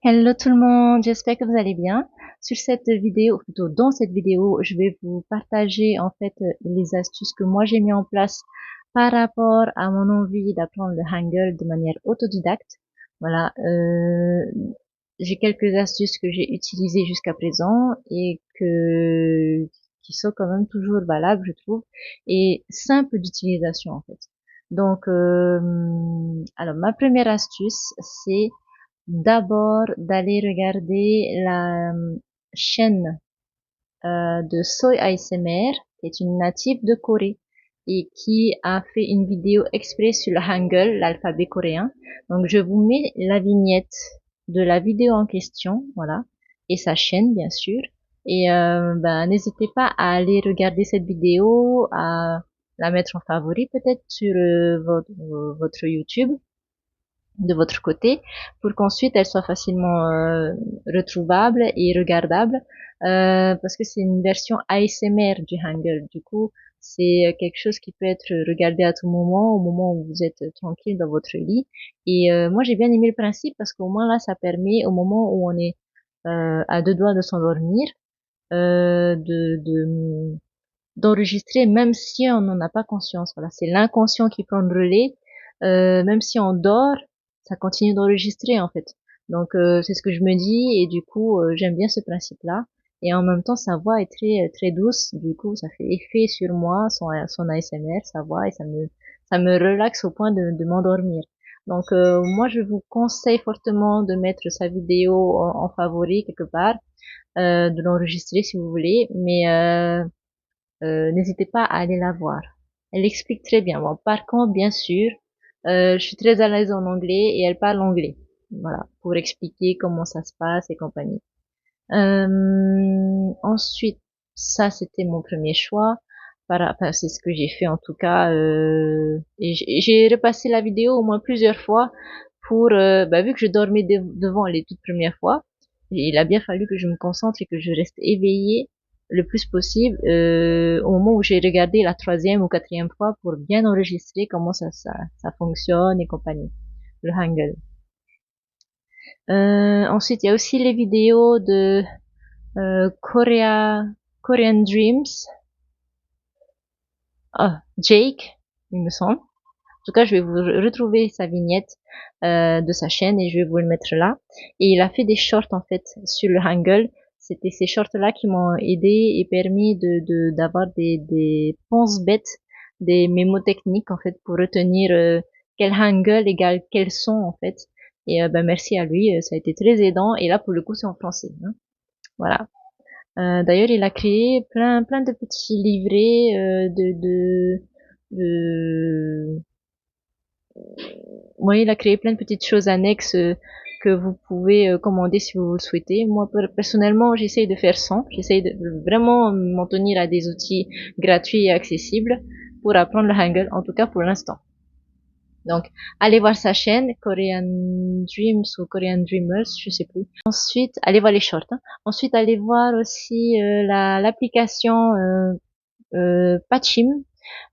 Hello tout le monde, j'espère que vous allez bien. Sur cette vidéo, ou plutôt dans cette vidéo, je vais vous partager en fait les astuces que moi j'ai mis en place par rapport à mon envie d'apprendre le Hangul de manière autodidacte. Voilà, j'ai quelques astuces que j'ai utilisées jusqu'à présent et qui sont quand même toujours valables, je trouve, et simples d'utilisation en fait. Donc, alors ma première astuce, c'est d'abord d'aller regarder la chaîne de Soy ASMR, qui est une native de Corée et qui a fait une vidéo exprès sur le Hangul, l'alphabet coréen. Donc je vous mets la vignette de la vidéo en question, voilà, et sa chaîne bien sûr. Et n'hésitez pas à aller regarder cette vidéo, à la mettre en favori peut-être sur votre YouTube de votre côté pour qu'ensuite elle soit facilement retrouvable et regardable parce que c'est une version ASMR du Hangul. Du coup, c'est quelque chose qui peut être regardé à tout moment, au moment où vous êtes tranquille dans votre lit. Et moi, j'ai bien aimé le principe parce qu'au moins là, ça permet au moment où on est à deux doigts de s'endormir, d'enregistrer même si on n'en a pas conscience. Voilà, c'est l'inconscient qui prend le relais. Même si on dort, ça continue d'enregistrer en fait. Donc c'est ce que je me dis et du coup j'aime bien ce principe-là. Et en même temps sa voix est très douce. Du coup ça fait effet sur moi, son ASMR, sa voix et ça me relaxe au point de m'endormir. Donc moi je vous conseille fortement de mettre sa vidéo en favori quelque part, de l'enregistrer si vous voulez, mais n'hésitez pas à aller la voir. Elle explique très bien. Bon, par contre, bien sûr, je suis très à l'aise en anglais et elle parle anglais. Voilà, pour expliquer comment ça se passe et compagnie. Ensuite, ça c'était mon premier choix. Enfin, c'est ce que j'ai fait en tout cas. Et j'ai repassé la vidéo au moins plusieurs fois pour, vu que je dormais devant les toutes premières fois, il a bien fallu que je me concentre et que je reste éveillée le plus possible au moment où j'ai regardé la troisième ou quatrième fois pour bien enregistrer comment ça fonctionne et compagnie, le Hangul. Ensuite, il y a aussi les vidéos de Korean Dreams, Jake, il me semble. En tout cas, je vais vous retrouver sa vignette de sa chaîne et je vais vous le mettre là. Et il a fait des shorts en fait sur le Hangul. C'était ces shorts-là qui m'ont aidé et permis d'avoir des penses bêtes, des mémos techniques en fait pour retenir quel Hangul égale quel son en fait. Et merci à lui, ça a été très aidant. Et là pour le coup c'est en français, hein. Voilà. D'ailleurs, il a créé plein de petits livrets de, ouais, il a créé plein de petites choses annexes que vous pouvez commander si vous le souhaitez. Moi, personnellement, j'essaye de faire sans. J'essaye de vraiment m'en tenir à des outils gratuits et accessibles pour apprendre le Hangul, en tout cas pour l'instant. Donc, allez voir sa chaîne, Korean Dreams ou Korean Dreamers, je sais plus. Ensuite, allez voir les shorts, hein. Ensuite, allez voir aussi l'application Patchim.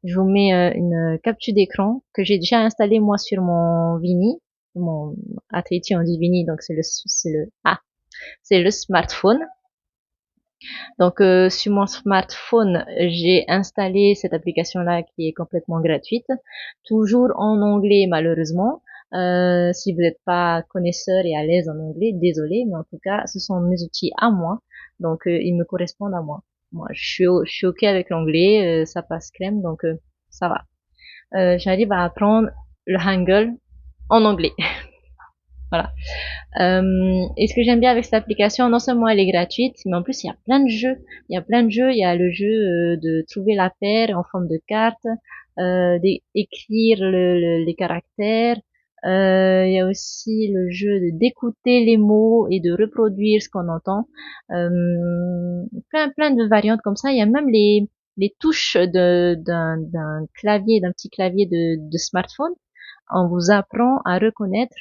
Je vous mets une capture d'écran que j'ai déjà installée moi sur mon Vini, mon Atleti on dit Vini, donc c'est le smartphone. Donc sur mon smartphone, j'ai installé cette application-là qui est complètement gratuite, toujours en anglais malheureusement. Si vous n'êtes pas connaisseur et à l'aise en anglais, désolé, mais en tout cas, ce sont mes outils à moi, donc ils me correspondent à moi. Moi, je suis ok avec l'anglais, ça passe crème, donc ça va. J'arrive à apprendre le Hangul en anglais. Voilà. Et ce que j'aime bien avec cette application, non seulement elle est gratuite, mais en plus il y a plein de jeux. Il y a plein de jeux. Il y a le jeu de trouver la paire en forme de carte, d'écrire les caractères. Il y a aussi le jeu d'écouter les mots et de reproduire ce qu'on entend. Plein de variantes comme ça. Il y a même les touches d'un clavier, d'un petit clavier de smartphone. On vous apprend à reconnaître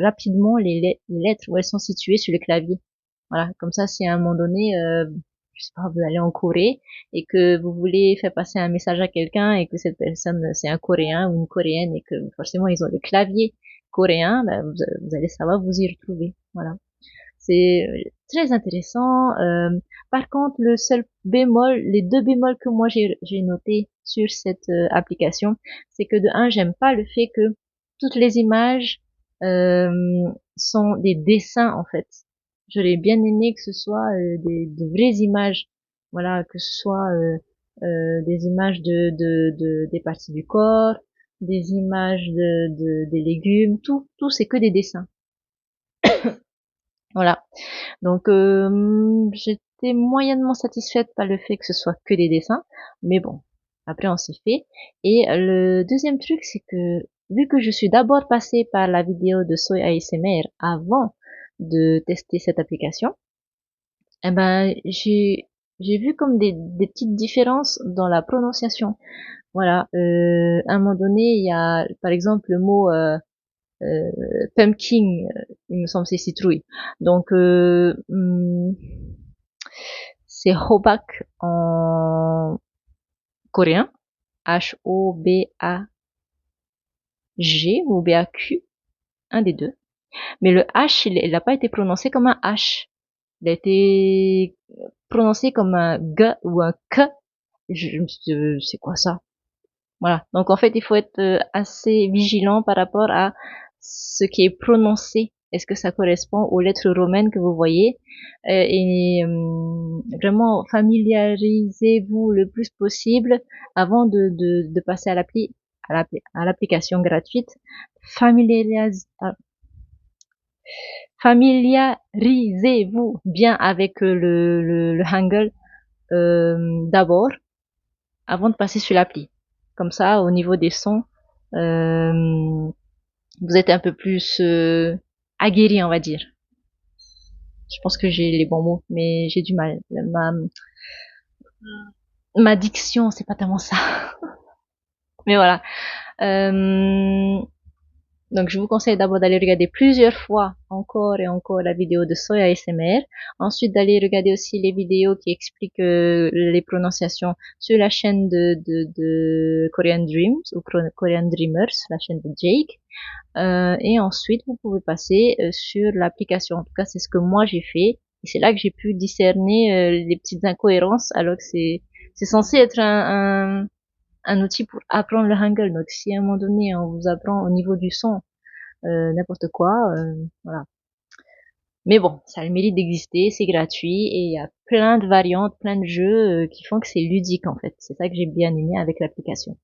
rapidement les lettres où elles sont situées sur le clavier. Voilà, comme ça, si à un moment donné, je sais pas, vous allez en Corée et que vous voulez faire passer un message à quelqu'un et que cette personne c'est un Coréen ou une Coréenne et que forcément ils ont le clavier coréen, ben, vous allez savoir vous y retrouver. Voilà. C'est très intéressant. Par contre, le seul bémol, les deux bémols que moi j'ai noté sur cette application, c'est que de un, j'aime pas le fait que toutes les images sont des dessins en fait. J'aurais bien aimé que ce soit des vraies images, voilà, que ce soit des images des parties du corps, des images des légumes, tout c'est que des dessins. Voilà. Donc j'étais moyennement satisfaite par le fait que ce soit que des dessins, mais bon, après on s'y fait. Et le deuxième truc, c'est que vu que je suis d'abord passée par la vidéo de Soy ASMR avant de tester cette application, eh ben j'ai vu comme des petites différences dans la prononciation. Voilà, à un moment donné, il y a par exemple le mot pumpkin, il me semble c'est citrouille. Donc c'est hobak en coréen, H-O-B-A-G ou B-A-Q, un des deux. Mais le H, il n'a pas été prononcé comme un H. Il a été prononcé comme un G ou un K. Je me suis dit, c'est quoi ça? Voilà. Donc en fait, il faut être assez vigilant par rapport à ce qui est prononcé. Est-ce que ça correspond aux lettres romaines que vous voyez? Et vraiment familiarisez-vous le plus possible avant de passer à l'application gratuite. Familiarisez-vous bien avec le Hangul d'abord avant de passer sur l'appli. Comme ça, au niveau des sons, vous êtes un peu plus aguerri, on va dire. Je pense que j'ai les bons mots, mais j'ai du mal. Ma diction, c'est pas tellement ça. Mais voilà. Donc, je vous conseille d'abord d'aller regarder plusieurs fois encore et encore la vidéo de Soya ASMR. Ensuite, d'aller regarder aussi les vidéos qui expliquent les prononciations sur la chaîne de Korean Dreams ou Korean Dreamers, la chaîne de Jake. Et ensuite, vous pouvez passer sur l'application. En tout cas, c'est ce que moi j'ai fait. Et c'est là que j'ai pu discerner les petites incohérences, alors que c'est censé être un outil pour apprendre le Hangul. Donc si à un moment donné on vous apprend au niveau du son n'importe quoi, voilà. Mais bon, ça a le mérite d'exister, c'est gratuit et il y a plein de variantes, plein de jeux qui font que c'est ludique en fait. C'est ça que j'ai bien aimé avec l'application.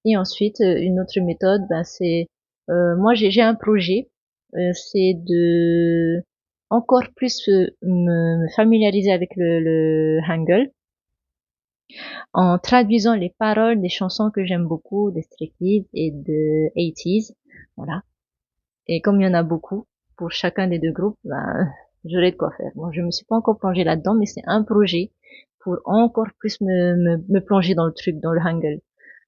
Et ensuite, une autre méthode, ben, c'est moi j'ai un projet, c'est de encore plus me familiariser avec le Hangul en traduisant les paroles des chansons que j'aime beaucoup, des Stray Kids et de 80s, voilà. Et comme il y en a beaucoup pour chacun des deux groupes, ben, j'aurai de quoi faire. Bon, je me suis pas encore plongée là-dedans, mais c'est un projet pour encore plus me plonger dans le truc, dans le Hangul.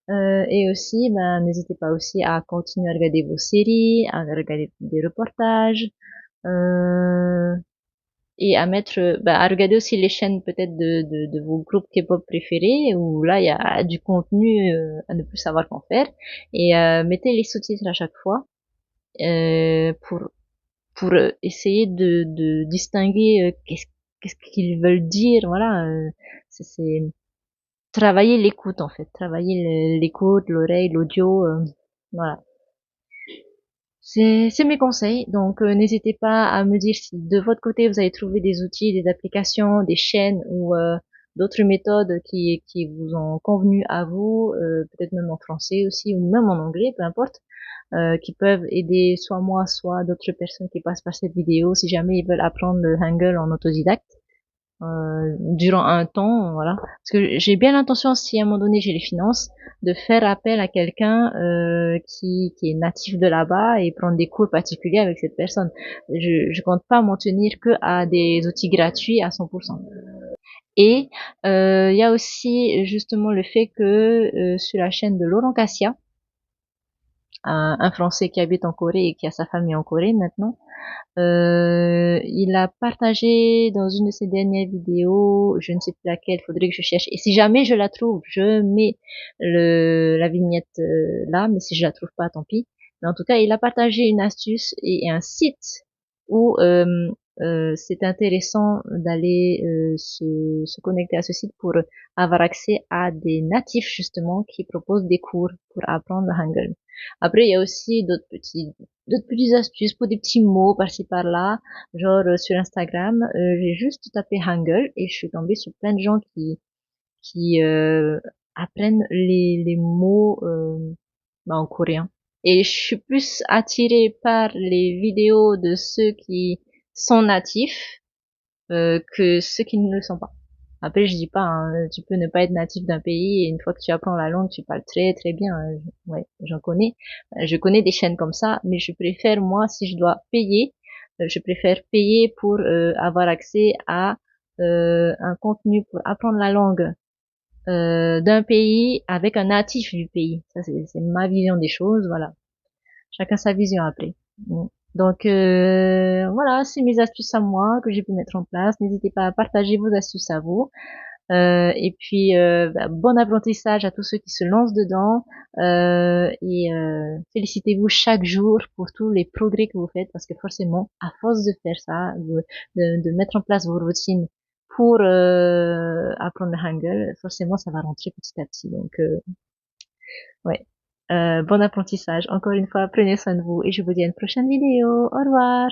Et aussi, ben, n'hésitez pas aussi à continuer à regarder vos séries, à regarder des reportages, euh, et à mettre, ben, à regarder aussi les chaînes peut-être de vos groupes K-pop préférés, où là, il y a du contenu à ne plus savoir qu'en faire. Et mettez les sous-titres à chaque fois euh, pour pour essayer de distinguer qu'est-ce qu'ils veulent dire. Voilà, c'est travailler l'écoute en fait, travailler l'écoute, l'oreille, l'audio, voilà. C'est mes conseils, donc n'hésitez pas à me dire si de votre côté vous avez trouvé des outils, des applications, des chaînes ou d'autres méthodes qui vous ont convenu à vous, peut-être même en français aussi ou même en anglais, peu importe, qui peuvent aider soit moi, soit d'autres personnes qui passent par cette vidéo si jamais ils veulent apprendre le Hangul en autodidacte durant un temps, voilà. Parce que j'ai bien l'intention, si à un moment donné j'ai les finances, de faire appel à quelqu'un qui est natif de là-bas et prendre des cours particuliers avec cette personne. Je compte pas m'en tenir que à des outils gratuits à 100%. Et il y a aussi justement le fait que sur la chaîne de Laurent Cassia, un Français qui habite en Corée et qui a sa famille en Corée maintenant, il a partagé dans une de ses dernières vidéos, je ne sais plus laquelle, faudrait que je cherche. Et si jamais je la trouve, je mets la vignette là, mais si je la trouve pas, tant pis. Mais en tout cas, il a partagé une astuce et un site où c'est intéressant d'aller se connecter à ce site pour avoir accès à des natifs justement qui proposent des cours pour apprendre le Hangul. Après, il y a aussi d'autres petites astuces pour des petits mots par-ci par-là. Genre sur Instagram, j'ai juste tapé Hangul et je suis tombée sur plein de gens qui apprennent les mots en coréen. Et je suis plus attirée par les vidéos de ceux qui sont natifs que ceux qui ne le sont pas. Après, je dis pas, hein, tu peux ne pas être natif d'un pays et une fois que tu apprends la langue, tu parles très très bien. Ouais, j'en connais. Je connais des chaînes comme ça, mais je préfère moi, si je dois payer, je préfère payer pour avoir accès à un contenu pour apprendre la langue d'un pays avec un natif du pays. Ça, c'est ma vision des choses. Voilà, chacun sa vision après. Mm. Donc voilà, c'est mes astuces à moi que j'ai pu mettre en place. N'hésitez pas à partager vos astuces à vous. Et puis bon apprentissage à tous ceux qui se lancent dedans. Et félicitez-vous chaque jour pour tous les progrès que vous faites parce que forcément, à force de faire ça, de mettre en place vos routines pour apprendre le Hangul, forcément ça va rentrer petit à petit. Donc ouais. Bon apprentissage. Encore une fois, prenez soin de vous et je vous dis à une prochaine vidéo. Au revoir.